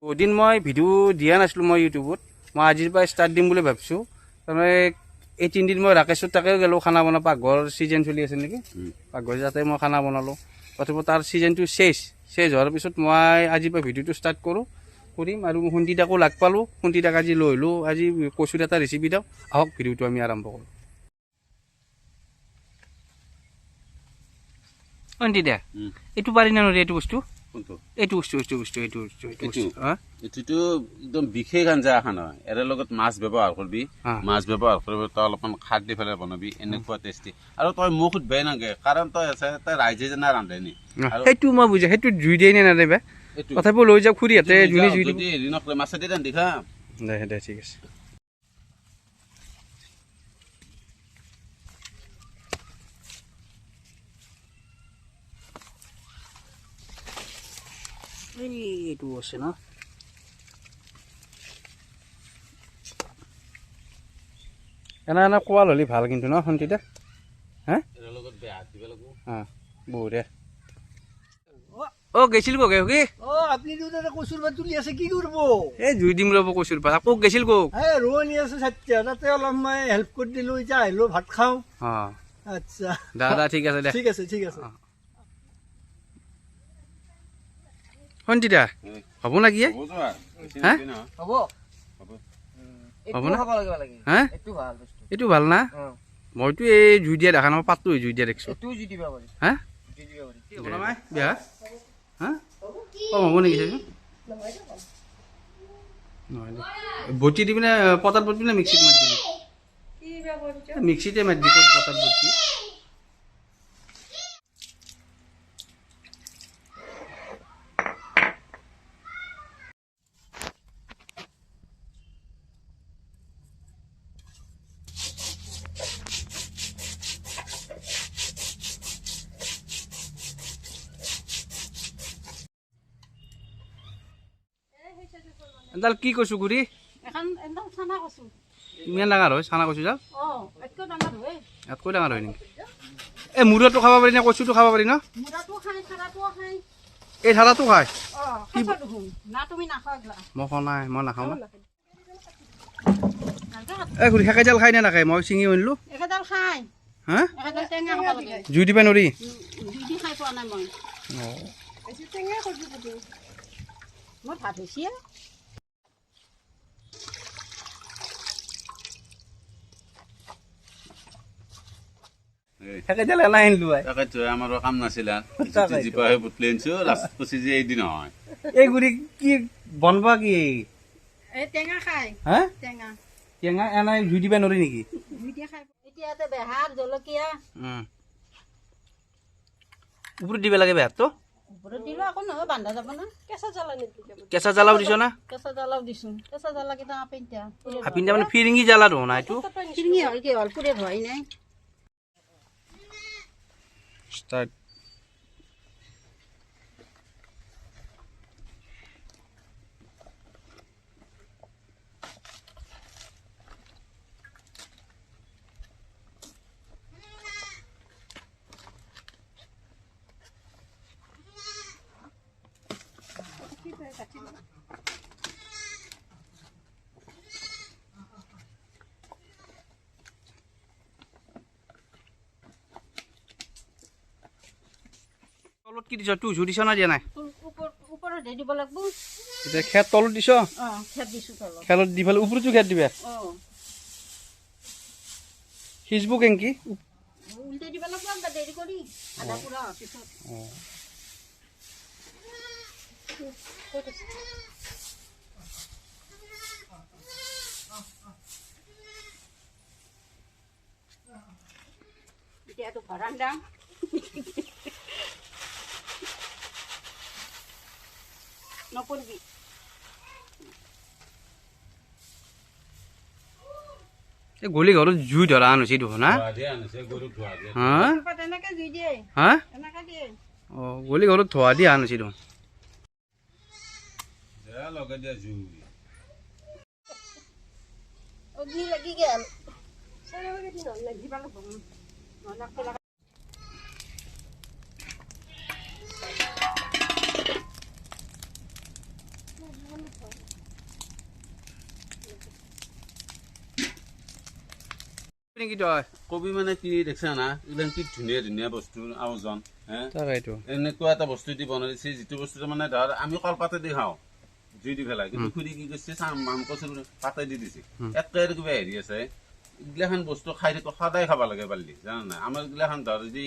বহুদিন মই ভিডিঅ' দিয়া নাছিলোঁ মই ইউটিউবত মই আজিৰ পৰা ষ্টাৰ্ট দিম বুলি ভাবিছোঁ তাৰমানে এই 3 দিন মই ৰাকেশত তাকে গ'লোঁ খানা বনাব পাকঘৰ ছিজন চলি আছে নেকি পাকঘৰ যাতে মই খানা বনালোঁ প্ৰথমে তাৰ ছিজনটো শেষ হোৱাৰ পিছত মই আজিৰ পৰা ভিডিঅ'টো ষ্টাৰ্ট কৰিম আৰু সুন্দিতাকো লগ পালোঁ সুন্দিতাক আজি লৈ আহিলোঁ আজি কচুৰ এটা ৰেচিপি দিওঁ আহক ভিডিঅ'টো আমি আৰম্ভ কৰোঁ সুন্দিতা এইটো পাৰি না নৰি এইটো বস্তু এইটো একদম বিশেষ আঞ্জা এখন হয় ইয়াৰ লগত মাছ ব্যৱহাৰ কৰিবি মাছ ব্যৱহাৰ কৰিব তই অলপমান খাৰ দি পেলাই বনাবি এনেকুৱা টেষ্টি আৰু তই মোক সুধবাই নাগে কাৰণ তই আছে তই ৰাইজে জানা ৰান্ধে নি সেইটো মই বুজা সেইটো জুই দিয়ে নে নাযাবা তথাপিও লৈ যাওক খুৰীহঁতে জুই যদি হেৰি নকৰে মাছেদি ৰান্ধি খা দে ঠিক আছে এইটো আছে না এনে কোৱাল হ'লে ভাল কিন্তু ন সন্তিতা হা বহুতে গেছিল কক কি আপনি কচুর পাত তুলি আছে কি করব এই জুই দিম ৰ'ব কচুৰ পাত আকৌ গেছিল কক রোহনী আছে সাতটা তাতে অলপ মই হেল্প করে দিলো এতিয়া আহিলো ভাত খাও আচ্ছা দাদা ঠিক আছে দে ঠিক আছে সন্তিতা হ'ব না কি হা হ'ব হ'ব না হা এইটো ভাল না মইতো এই জুই দিয়া দেখা নাপাওঁ পাতটো জুই দিয়া দেখিছোঁ হা বিয়া হা হ'ব নেকি চাইছোঁ বটি দিবি না পটাত বটবি না মিক্সিত মাত দিবি মিক্সিতে মাত দিবি পটাত বটবি এডাল কি কৈছো গুৰি ইমান ডাঙৰ হয় চানা কচু যাও ইয়াতকৈ ডাঙৰ হয় নেকি এই মূৰটো খাব পাৰি নে কচুটো খাব পাৰি ন এই ধাৰাটো খায় মই খোৱা নাই মই নাখাওঁ না এই ঘূৰি সেকেডাল খাই নে নাখায় মই ছিঙি আনিলোঁ হা জুই দিবা নৰি সেকেডাল এলাই আনিলোঁ তাকেতো আমাৰো কাম নাছিলে জীপাহে বুটলি আনিছোঁ লাষ্ট পচি যে এদিন হয় এই গুৰি কি বনবা কি হা টেঙা এনাই জুই দিবা নৰি নেকি ওপৰত দিব লাগে বেহাৰটো কেঁচা জ্বালাও দিছ না আপিন্দা মানে ফিৰিঙি জ্বালা ধোৱা না এইটো ষ্টাৰ্ট তলত কি দিছ তুই জুই দিছ না দিয়া নাই এতিয়া খেৰ তলত দিছ খেৰত দি পেলাই ওপৰতো খেৰ দিবা সিজব কেংকি নপৰিবি এই গলি ঘৰত জুই ধৰা আনিছে দেখোন না হা অঁ গলি ঘৰত ধোৱা দি আনিছে দেখোন অগ্নি লাগি গেল নেকি তই কবি মানে কি দেখছা না এইবিলাক কি ধুনীয়া ধুনীয়া বস্তু আয়োজন হে তাকেইতো এনেকুৱা এটা বস্তু দি বনাই দিছে যিটো বস্তুটো মানে ধৰ আমি কলপাতে দি খাওঁ জুই দি পেলাই কিন্তু খুৰী কি কৰিছে কচুৰ পাতে দি দিছে একেবাৰে কিবা হেৰি আছে এইগিলাখান বস্তু খাই থাকো সদায় খাব লাগে পাৰিলি জানা নাই আমাৰ এইগিলাখান ধৰ যদি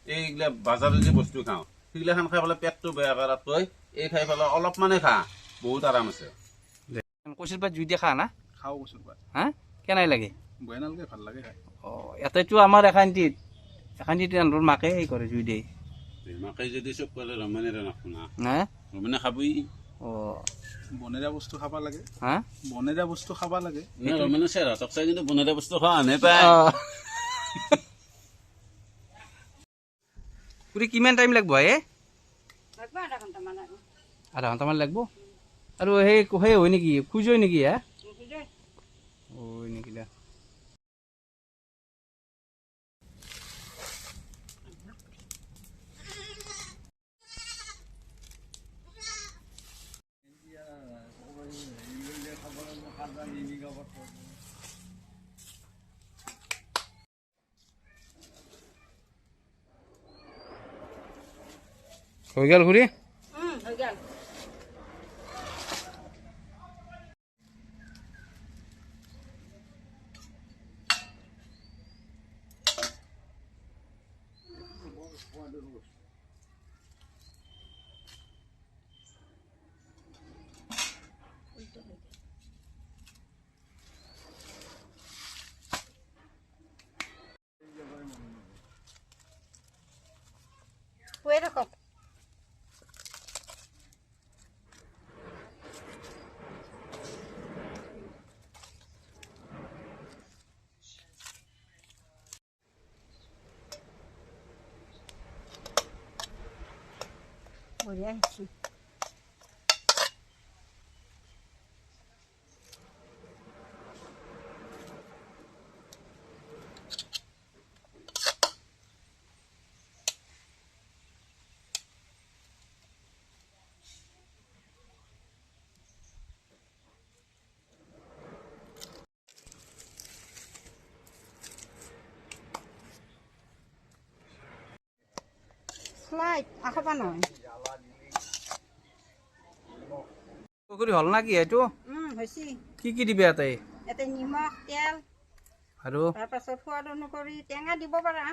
এইগিলা বজাৰত যে বস্তু খাওঁ সেইগিলাখান খাই পেলাই পেটটো বেয়া কৰাতকৈ এই খাই পেলাই অলপমানে খা বহুত আৰাম আছে কচুৰ পাত জুই দিয়া খা না খাওঁ কচুৰ পাত হা কেনাই লাগে বেয়া নালাগে ভাল লাগে খাই ইয়াতেতো আমাৰ এখানটিত ৰান্ধৰ মাকে সেই কৰে জুই দিয়ে মাকে যদি চব কৰে ৰমণেৰে নাশুনা হা ৰমণে খাবই বনেৰা বস্তু খাব লাগে হা বনেৰা বস্তু খাব লাগে ৰমণে চেহেৰাটোক চাই কিন্তু বনেৰা বস্তু খোৱা আনে পায় পুৰি কিমান টাইম লাগব আধা ঘণ্টামান লাগব আৰু সেই হয় নেকি খোজ হয় নেকি হা হয় নেকি দা হৈ গেল খুৰী Wait a couple. Oh, yeah. Slide, ako pa noon. পুকুৰী হ'ল না কি এইটো হৈছে কি কি দিবি ইয়াতে ইয়াতে নিমখ তেল আৰু তাৰপাছত সোৱাদ অনুসৰি টেঙা দিব পাৰা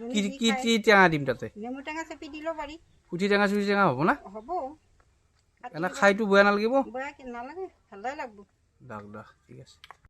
কি কি কি টেঙা দিম তাতে নেমু টেঙা চেপি দিব পাৰি পুঠি টেঙা চুঠি টেঙা হ'ব না হ'ব এনে খাইতো বেয়া নালাগিব বেয়া নালাগে ভালেই লাগব দাগ ঠিক আছে